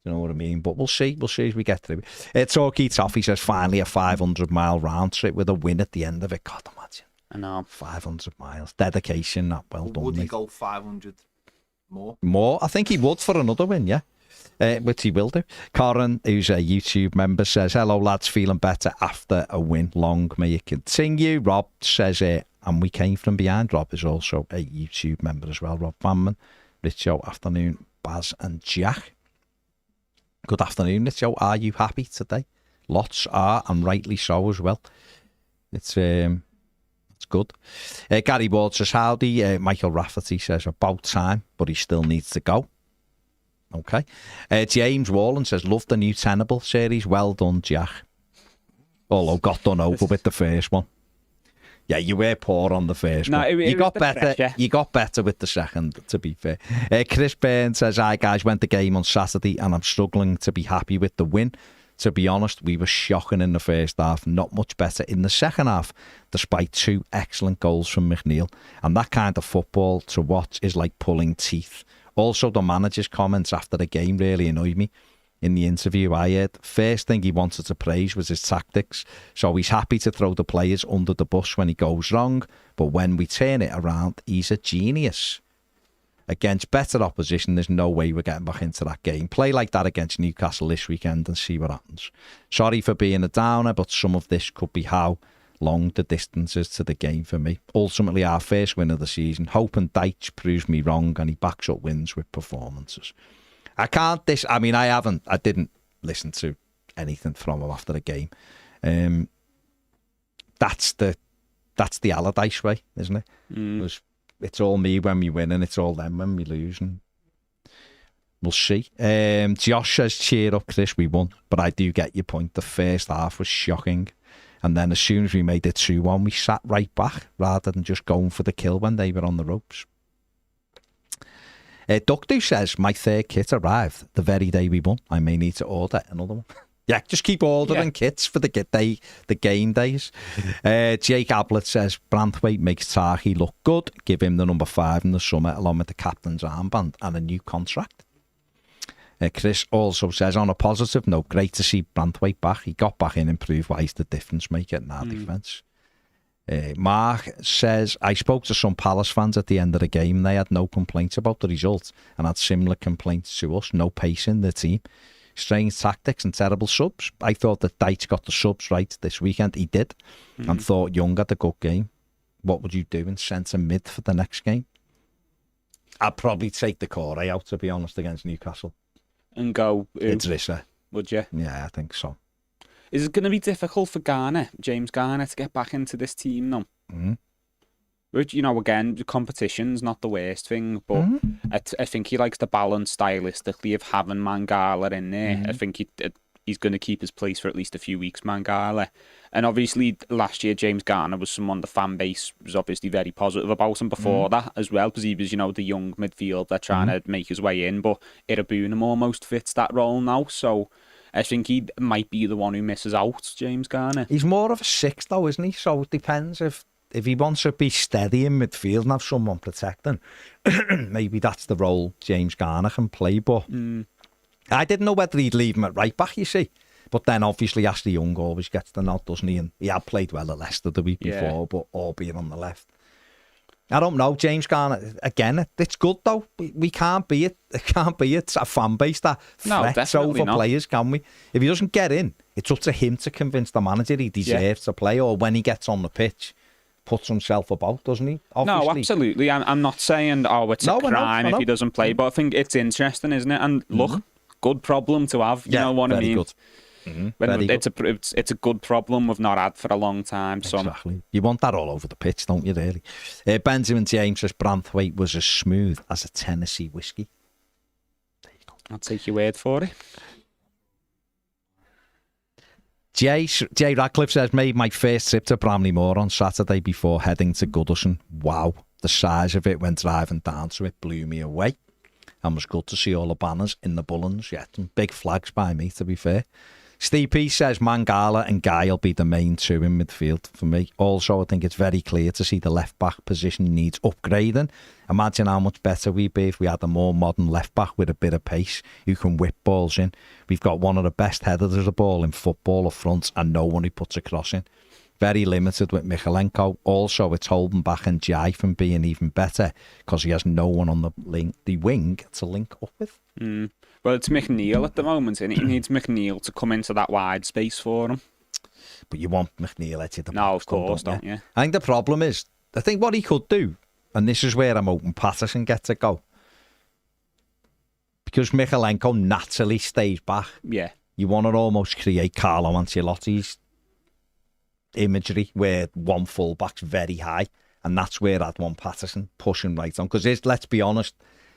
You know what I mean? But we'll see as we get through it. Toffee says, finally a 500-mile round trip with a win at the end of it. God, imagine. I know. 500 miles. Dedication, that well done. Would he go 500 more? More? I think he would for another win, yeah. Which he will do. Corin, who's a YouTube member, says, hello lads, feeling better after a win. Long may it continue. Rob says, and we came from behind. Rob is also a YouTube member as well. Rob Vanman, Richo, afternoon, Baz and Jack. Good afternoon, Richo. Are you happy today? Lots are, and rightly so as well. It's good. Gary Ward says, howdy. Michael Rafferty says, about time, but he still needs to go. Okay. James Wallen says, love the new Tenable series. Well done, Jack. Although got done over with the first one. Yeah, you were poor on the first one. You got better. Pressure. You got better with the second, to be fair. Chris Byrne says, hi guys, went the game on Saturday and I'm struggling to be happy with the win. To be honest, we were shocking in the first half, not much better in the second half, despite two excellent goals from McNeil. And that kind of football to watch is like pulling teeth. Also, the manager's comments after the game really annoyed me. in the interview I heard. First thing he wanted to praise was his tactics. So he's happy to throw the players under the bus when he goes wrong, but when we turn it around, he's a genius. Against better opposition, there's no way we're getting back into that game. Play like that against Newcastle this weekend and see what happens. Sorry for being a downer, but some of this could be how long the distance is to the game for me. Ultimately, our first win of the season. Hoping Deitch proves me wrong and he backs up wins with performances. I didn't listen to anything from him after the game. That's the Allardyce way, isn't it? It's all me when we win and it's all them when we lose. And we'll see. Josh says, cheer up, Chris, we won. But I do get your point. The first half was shocking. And then as soon as we made it 2-1, we sat right back rather than just going for the kill when they were on the ropes. Duckdo says, my third kit arrived the very day we won. I may need to order another one. Yeah, just keep ordering kits for the game days. Jake Ablett says, Branthwaite makes Tahi look good. Give him the number 5 in the summer along with the captain's armband and a new contract. Chris also says, on a positive note, great to see Branthwaite back. He got back in and proved why he's the difference maker in our defence. Mark says, I spoke to some Palace fans at the end of the game. They had no complaints about the result and had similar complaints to us. No pace in the team. Strange tactics and terrible subs. I thought that Deitch got the subs right this weekend. He did. And thought Young had a good game. What would you do in centre mid for the next game? I'd probably take the Corey out, to be honest, against Newcastle. And go... Idrissa. Would you? Yeah, I think so. Is it going to be difficult for James Garner, to get back into this team now? Which, again, the competition's not the worst thing, but I think he likes the balance stylistically of having Mangala in there. I think he's going to keep his place for at least a few weeks, Mangala. And obviously, last year, James Garner was someone the fan base was obviously very positive about him before that as well, because he was, the young midfielder trying to make his way in, but Irabunam almost fits that role now, so... I think he might be the one who misses out, James Garner. He's more of a 6, though, isn't he? So it depends if he wants to be steady in midfield and have someone protecting. Maybe that's the role James Garner can play. But I didn't know whether he'd leave him at right back, you see. But then obviously Ashley Young always gets the nod, doesn't he? And he had played well at Leicester the week before, but all being on the left. I don't know, James Garner. Again, it's good though. We can't be it. It can't be it. A fan base that frets over players, can we? If he doesn't get in, it's up to him to convince the manager he deserves to play, or when he gets on the pitch, puts himself about, doesn't he? Obviously. No, absolutely. I'm not saying it's a crime if he doesn't play, but I think it's interesting, isn't it? And look, good problem to have. You know what I mean? Good. It's a good problem we've not had for a long time. So. Exactly. You want that all over the pitch, don't you, really? Benjamin James says Branthwaite was as smooth as a Tennessee whiskey. There you go. I'll take your word for it. Jay Radcliffe says, made my first trip to Bramley Moor on Saturday before heading to Goodison. Wow, the size of it when driving down to it blew me away. And was good to see all the banners in the Bullens. Yeah, some big flags by me, to be fair. Steve P says Mangala and Guy will be the main two in midfield for me. Also, I think it's very clear to see the left-back position needs upgrading. Imagine how much better we'd be if we had a more modern left-back with a bit of pace who can whip balls in. We've got one of the best headers of the ball in football up front and no one who puts a cross in. Very limited with Michalenko. Also, it's holding back and Jai from being even better because he has no one on the wing to link up with. Well, it's McNeil at the moment, and he needs McNeil to come into that wide space for him. But you want McNeil at the box. No, of course, don't you? I think the problem is, I think what he could do, and this is where I'm hoping Patterson gets a go, because Michalenko naturally stays back. Yeah. You want to almost create Carlo Ancelotti's imagery where one fullback's very high, and that's where I'd want Patterson pushing right on. Because let's be honest,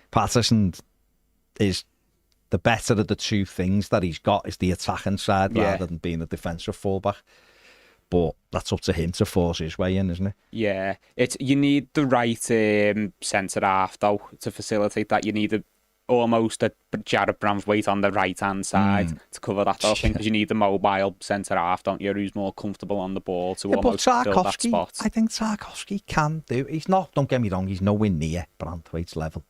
Patterson is the better of the two things that he's got is the attacking side rather than being a defensive fullback. But that's up to him to force his way in, isn't it? Yeah, you need the right centre half though to facilitate that. You need almost a Jared Branthwaite on the right hand side to cover that whole thing, because you need the mobile centre half, don't you? Who's more comfortable on the ball to almost fill that spot. I think Tarkowski can do. He's not. Don't get me wrong. He's nowhere near Branthwaite's level.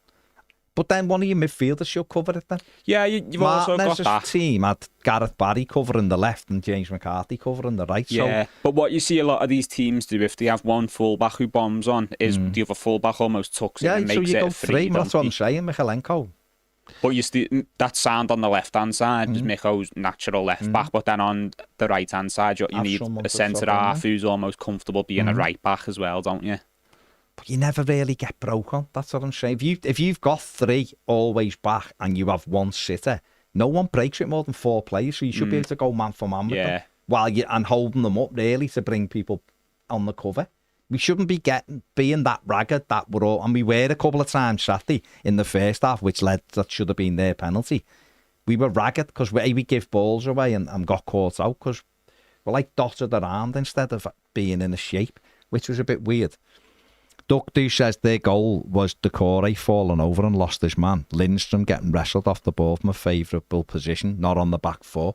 But then one of your midfielders should cover it then. Yeah, you've also got that. Team had Gareth Barry covering the left and James McCarthy covering the right. Yeah, so... but what you see a lot of these teams do, if they have one fullback who bombs on, is the other fullback almost tucks in and makes so you it go a free. That's what I'm saying, Michalenko. But you that sound on the left-hand side is Micho's natural left-back, but then on the right-hand side, you need a centre-half who's almost comfortable being a right-back as well, don't you? But you never really get broke on. That's what I'm saying. If you've got 3 always back and you have 1 sitter, no one breaks with more than 4 players, so you should be able to go man for man with them. And holding them up really to bring people on the cover. We shouldn't be being that ragged that we're all, and we were a couple of times Saturday in the first half, which that should have been their penalty. We were ragged because we give balls away and got caught out because we're like dotted around instead of being in a shape, which was a bit weird. Duckdo says their goal was Decore falling over and lost his man. Lindstrom getting wrestled off the ball from a favourable position, not on the back 4.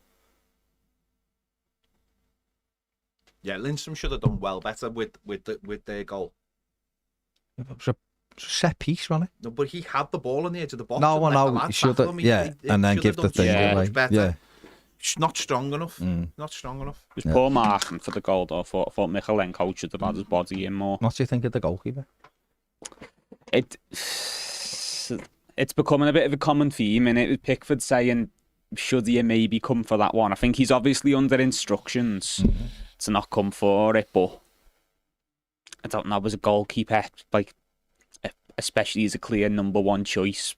Yeah, Lindstrom should have done well better with their goal. It was a set piece, wasn't it? No, but he had the ball on the edge of the box. No, he should have. And then give the thing away. Yeah. Not strong enough. Not strong enough. It was poor marking for the goal, though. I thought Michalenko should have had his body in more. What do you think of the goalkeeper? It's becoming a bit of a common theme, and it with Pickford saying, should he maybe come for that one? I think he's obviously under instructions to not come for it, but I don't know, as a goalkeeper, like, especially as a clear number 1 choice,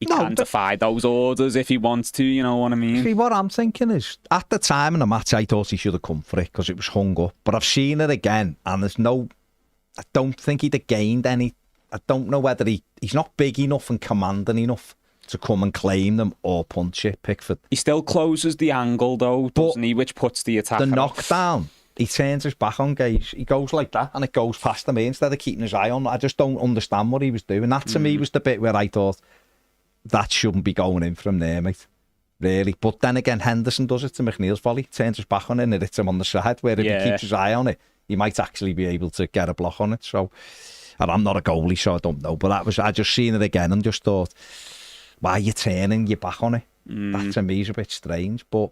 he can defy those orders if he wants to, you know what I mean? See, what I'm thinking is, at the time in the match, I thought he should have come for it because it was hung up, but I've seen it again, and I don't think he'd have gained any. I don't know whether he's not big enough and commanding enough to come and claim them or punch it, Pickford. He still closes the angle, though, doesn't he, which puts the attacker The knockdown, he turns his back on Gage. He goes like that, and it goes past him instead of keeping his eye on. I just don't understand what he was doing. That, to me, was the bit where I thought, that shouldn't be going in from there, mate. Really. But then again, Henderson does it to McNeil's volley, turns his back on it, and it hits him on the side, where if he keeps his eye on it, he might actually be able to get a block on it. So, and I'm not a goalie, so I don't know. But I just seen it again and just thought, why are you turning your back on it? That to me is a bit strange, but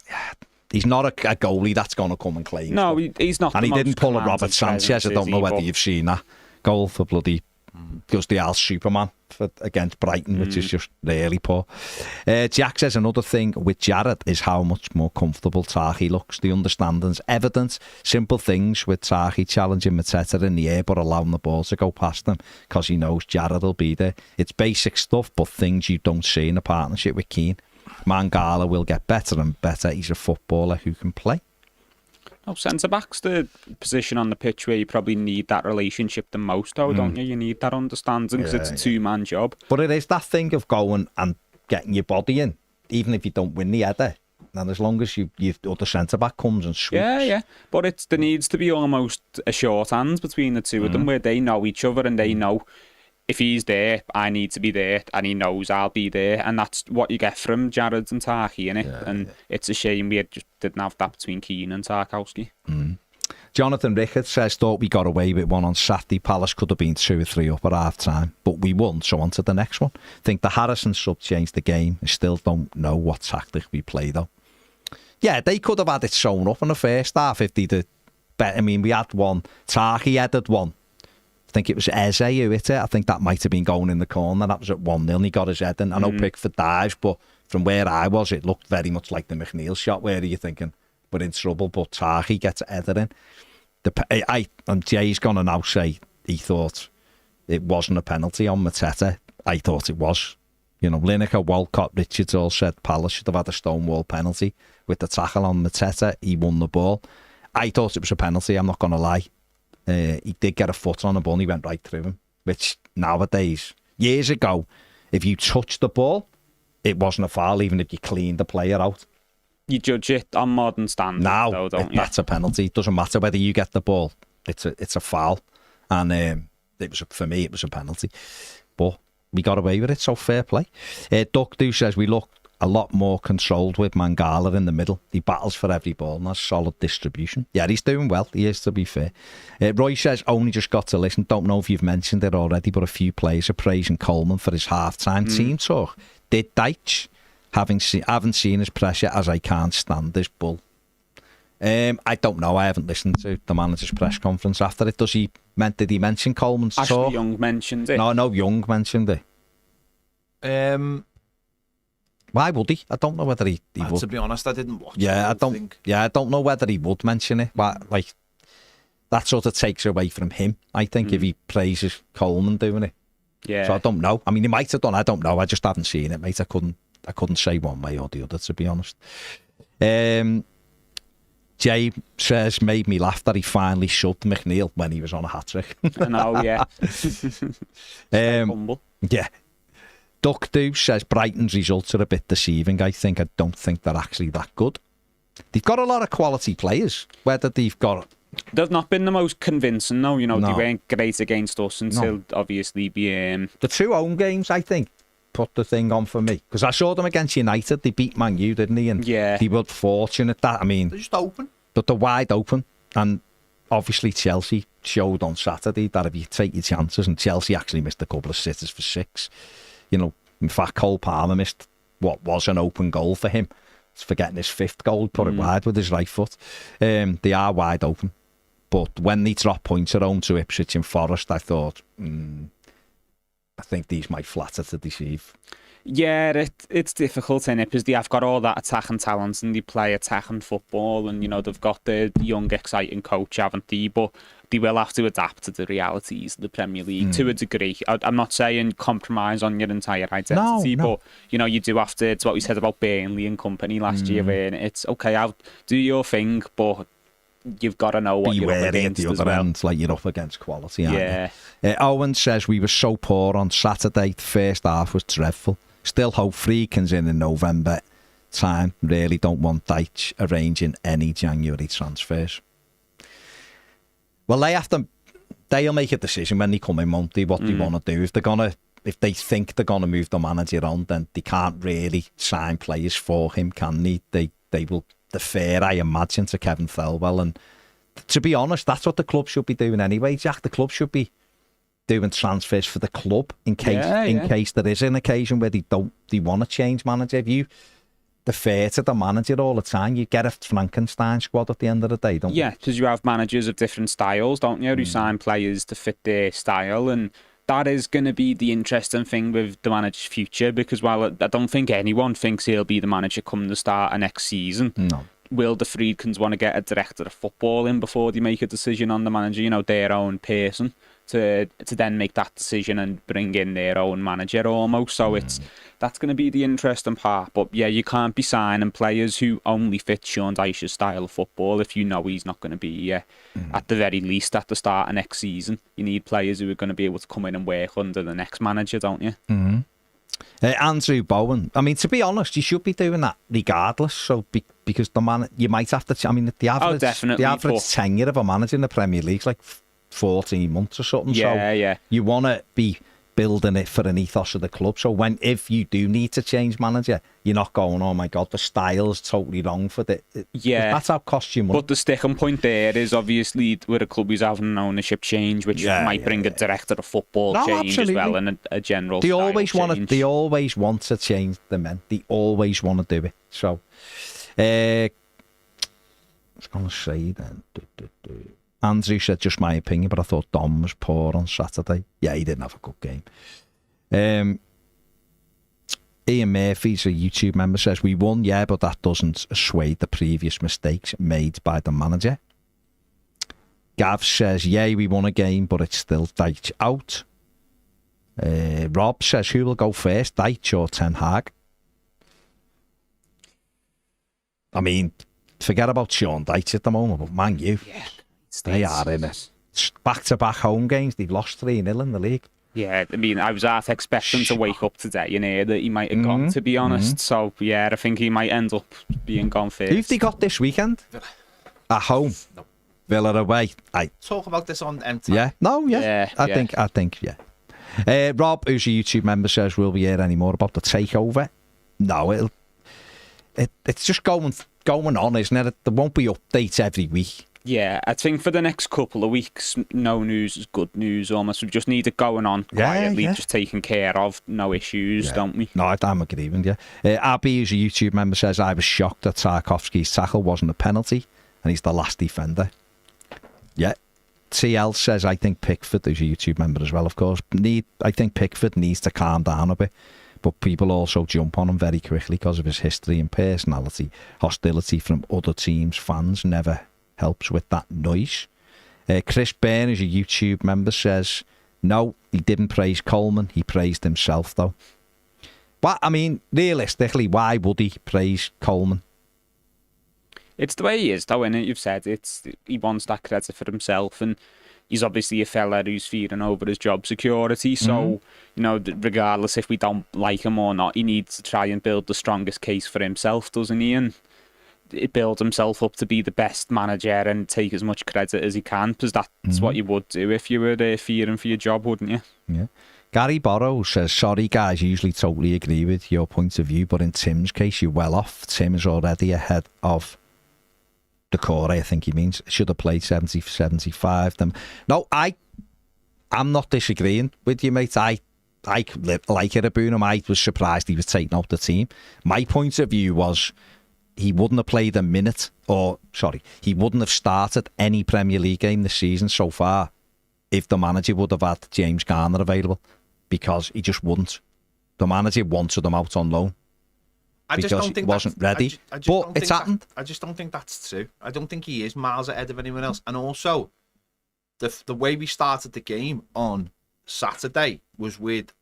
yeah, he's not a goalie that's going to come and claim. No, he's not. And he didn't pull a Robert Sanchez. I don't know whether you've seen that goal for bloody just the Al Superman against Brighton, which is just really poor. Jack says another thing with Jarrett is how much more comfortable Tahi looks. The understanding's evident. Simple things with Tahi challenging Mateta in the air but allowing the ball to go past him because he knows Jarrett will be there. It's basic stuff, but things you don't see in a partnership with Keane. Mangala will get better and better. He's a footballer who can play. Oh, centre-back's the position on the pitch where you probably need that relationship the most, though, don't you? You need that understanding because it's a two-man job. But it is that thing of going and getting your body in, even if you don't win the header. And as long as the other centre-back comes and sweeps. Yeah. But there needs to be almost a shorthand between the two of them where they know each other and they know if he's there, I need to be there, and he knows I'll be there. And that's what you get from Jared and Tarky, innit? It's a shame we just didn't have that between Keane and Tarkowski. Jonathan Ricketts says, thought we got away with one on Saturday. Palace could have been 2 or 3 up at half-time, but we won, so on to the next one. Think the Harrison sub changed the game. I still don't know what tactic we play, though. Yeah, they could have had it sewn up in the first half if they'd bet. I mean, we had one. Tarky headed one. I think it was Eze who hit it. I think that might have been going in the corner. That was at 1-0 and he got his head in. I know Pickford dives, but from where I was, it looked very much like the McNeil shot where you're thinking, we're in trouble, but Tarky gets a header in. And Jay's going to now say he thought it wasn't a penalty on Mateta. I thought it was. You know, Lineker, Walcott, Richards all said Palace should have had a stonewall penalty with the tackle on Mateta. He won the ball. I thought it was a penalty, I'm not going to lie. He did get a foot on the ball and he went right through him, which nowadays, years ago, if you touched the ball, it wasn't a foul, even if you cleaned the player out. You judge it on modern standards, now, though, don't you? That's a penalty. It doesn't matter whether you get the ball. It's a foul. And for me, it was a penalty. But we got away with it, so fair play. Duck Do says we looked a lot more controlled with Mangala in the middle. He battles for every ball and has solid distribution. Yeah, he's doing well. He is, to be fair. Roy says, only just got to listen. Don't know if you've mentioned it already, but a few players are praising Coleman for his half-time team talk. Did Dyche? Haven't seen his pressure as I can't stand this bull. I don't know. I haven't listened to the manager's press conference after it. Did he mention Coleman's talk? Ashley Young mentioned it. No, Young mentioned it. Why would he? I don't know whether he would. To be honest, I didn't watch it. I don't know whether he would mention it. But, like, that sort of takes away from him, I think, if he praises Coleman doing it. Yeah. So I don't know. I mean, he might have done. I don't know. I just haven't seen it, mate. I couldn't say one way or the other, to be honest. Jay says, made me laugh that he finally shoved McNeil when he was on a hat-trick. I know, yeah. Humble. Yeah. Duck Doo says Brighton's results are a bit deceiving. I don't think they're actually that good. They've got a lot of quality players. Whether they've not been the most convincing, though. You know, they weren't great against us until obviously the 2 home games, I think, put the thing on for me. Because I saw them against United. They beat Man U, didn't they? And they were fortunate that. I mean, they're just open. But they're wide open. And obviously Chelsea showed on Saturday that if you take your chances, and Chelsea actually missed a couple of sitters for 6. You know, in fact, Cole Palmer missed what was an open goal for him. He's forgetting his 5th goal, put it wide with his right foot. They are wide open. But when they drop points at home to Ipswich and Forest, I thought, I think these might flatter to deceive. Yeah, it's difficult, isn't it? Because they have got all that attacking talent and they play attacking football, and, you know, they've got the young, exciting coach, haven't they? But they will have to adapt to the realities of the Premier League to a degree. I'm not saying compromise on your entire identity, but, you know, you do have to. It's what we said about Burnley and company last year, where it's okay, I'll do your thing, but you've got to know what you're up against at the other end, like you're up against quality, aren't you? Owen says, we were so poor on Saturday. The first half was dreadful. Still hope Friedkin's in November time. Really don't want Dyche arranging any January transfers. Well, they'll make a decision when they come in, won't they, what they want to do. If they think they're gonna move the manager on, then they can't really sign players for him, can they? They will defer, I imagine, to Kevin Thelwell. And to be honest, that's what the club should be doing anyway, Jack. The club should be doing transfers for the club in case there is an occasion where they want to change manager. If you defer to the manager all the time, you get a Frankenstein squad at the end of the day, don't you? Yeah, because you have managers of different styles, don't you? Who sign players to fit their style, and that is going to be the interesting thing with the manager's future, because while I don't think anyone thinks he'll be the manager come the start of next season, will the Friedkins want to get a director of football in before they make a decision on the manager, you know, their own person, to then make that decision and bring in their own manager almost. So that's going to be the interesting part. But yeah, you can't be signing players who only fit Sean Dyche's style of football if you know he's not going to be at the very least at the start of next season. You need players who are going to be able to come in and work under the next manager, don't you? Andrew Bowen, I mean, to be honest, you should be doing that regardless. So because you might have to. I mean, the average tenure of a manager in the Premier League is like 14 months or something. You want to be building it for an ethos of the club. So if you do need to change manager, you're not going, oh my God, the style's totally wrong for the. That's how it costs you money. But the sticking point there is obviously where a club is having an ownership change, which might bring a director of football change as well, and a general. They always want to change the men. They always want to do it. So, I was going to say then. Andrew said, just my opinion, but I thought Dom was poor on Saturday. Yeah, he didn't have a good game. Ian Murphy's a YouTube member, says, we won, yeah, but that doesn't assuage the previous mistakes made by the manager. Gav says, yeah, we won a game, but it's still Dyche out. Rob says, who will go first, Dyche or Ten Hag? I mean, forget about Sean Dyche at the moment, but Man U. Yeah. They are in it. Back-to-back home games. They've lost 3-0 in the league. Yeah, I mean, I was half expecting to wake up today and hear that he might have gone, to be honest. So, yeah, I think he might end up being gone first. Who've they got this weekend? At home? No. Villa away. Talk about this on MT. Yeah? No, yeah. I think, yeah. Rob, who's a YouTube member, says, will we hear any more about the takeover? No, it's just going on, isn't it? There won't be updates every week. Yeah, I think for the next couple of weeks, no news is good news almost. We just need it going on quietly, just taken care of, no issues, don't we? No, I'm agreeing, Abby, who's a YouTube member, says, I was shocked that Tarkowski's tackle wasn't a penalty, and he's the last defender. Yeah. TL says, I think Pickford, who's a YouTube member as well, of course, I think Pickford needs to calm down a bit. But people also jump on him very quickly because of his history and personality. Hostility from other teams' fans never helps with that noise. Chris Byrne, who's a YouTube member, says, no, he didn't praise Coleman. He praised himself, though. But, I mean, realistically, why would he praise Coleman? It's the way he is, though, innit? You've said he wants that credit for himself, and he's obviously a fella who's fearing over his job security. So, you know, regardless if we don't like him or not, he needs to try and build the strongest case for himself, doesn't he? And it builds himself up to be the best manager and take as much credit as he can, because that's what you would do if you were fearing for your job, wouldn't you? Yeah. Gary Borrow says, sorry guys, usually totally agree with your point of view, but in Tim's case, you're well off. Tim is already ahead of the core, I think he means. Should have played 70 for 75. No, I'm not disagreeing with you, mate. I like Irabunum. I was surprised he was taking out the team. My point of view was he wouldn't have played a minute, he wouldn't have started any Premier League game this season so far if the manager would have had James Garner available, because he just wouldn't. The manager wanted him out on loan. I just don't think he wasn't ready. But it's happened. I just don't think that's true. I don't think he is miles ahead of anyone else. And also, the way we started the game on Saturday was with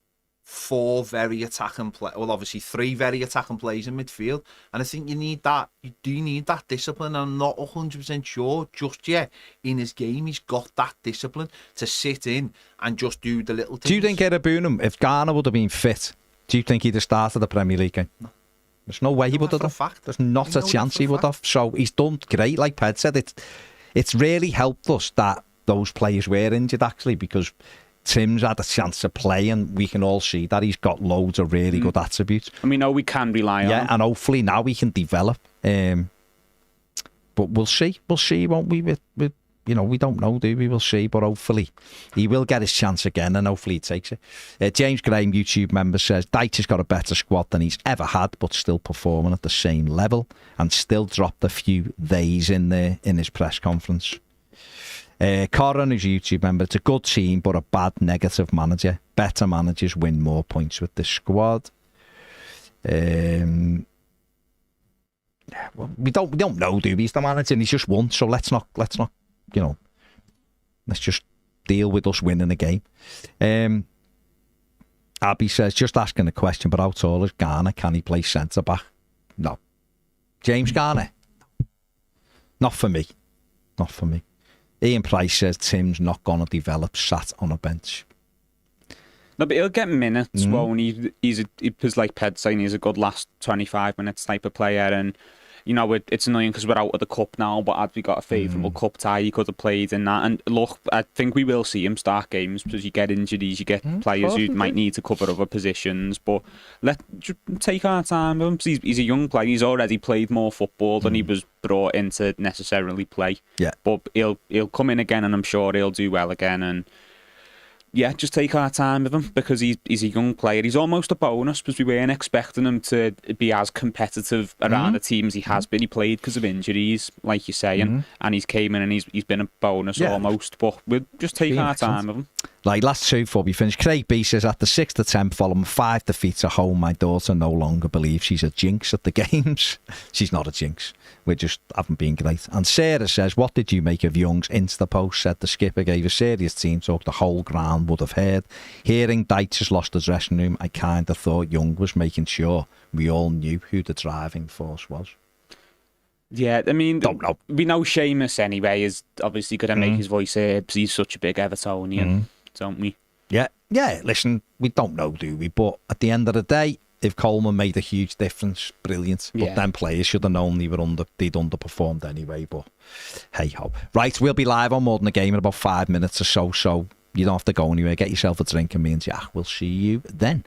4 very attacking well, obviously 3 very attacking plays in midfield. And I think you need that. You do need that discipline. I'm not 100% sure just yet in his game he's got that discipline to sit in and just do the little things. Do you think Irabunum, if Garner would have been fit, do you think he'd have started the Premier League game? No. There's no way he would have done. There's not a chance he would have. So he's done great, like Ped said. It's really helped us that those players were injured, actually, because Tim's had a chance to play, and we can all see that he's got loads of really good attributes. And we know we can rely on him. And hopefully now we can develop. But we'll see. We'll see, won't we? We don't know, do we? We'll see. But hopefully he will get his chance again, and hopefully he takes it. James Graham, YouTube member, says, Dyche has got a better squad than he's ever had, but still performing at the same level, and still dropped a few theys in there in his press conference. Corin, who's a YouTube member, it's a good team, but a bad negative manager. Better managers win more points with the squad. Well, we don't know, do we? He's the manager, and he's just won, so let's not. Let's just deal with us winning the game. Abby says, just asking a question, but how tall is Garner? Can he play centre back? No. James Garner? Not for me. Not for me. Ian Price says Tim's not going to develop sat on a bench. No, but he'll get minutes, won't he? He was like Ped saying, he's a good last 25 minutes type of player, and you know, it's annoying because we're out of the cup now, but had we got a favourable cup tie, he could have played in that. And look, I think we will see him start games because you get injuries, you get players who might need to cover other positions. But let's take our time with him. He's a young player. He's already played more football than he was brought in to necessarily play. Yeah. But he'll come in again, and I'm sure he'll do well again. And yeah, just take our time with him because he's a young player. He's almost a bonus because we weren't expecting him to be as competitive around the teams he has been. He played because of injuries, like you're saying, and he's came in and he's been a bonus almost. But we'll just take our time with him. Like, last 2 before we finish. Craig B says, at the 6th attempt following 5 defeats at home, my daughter no longer believes she's a jinx at the games. She's not a jinx. We just haven't been great. And Sarah says, what did you make of Young's Insta post? Said the skipper gave a serious team talk the whole ground would have heard. Hearing Dyche has lost the dressing room, I kind of thought Young was making sure we all knew who the driving force was. Yeah, I mean, don't know. We know Seamus anyway is obviously going to make his voice heard because he's such a big Evertonian, don't we? Yeah, listen, we don't know, do we? But at the end of the day, if Coleman made a huge difference, brilliant. But then players should have known they'd underperformed anyway. But hey ho. Right, we'll be live on More Than a Game in about 5 minutes or so you don't have to go anywhere. Get yourself a drink, and me and Jack will see you then.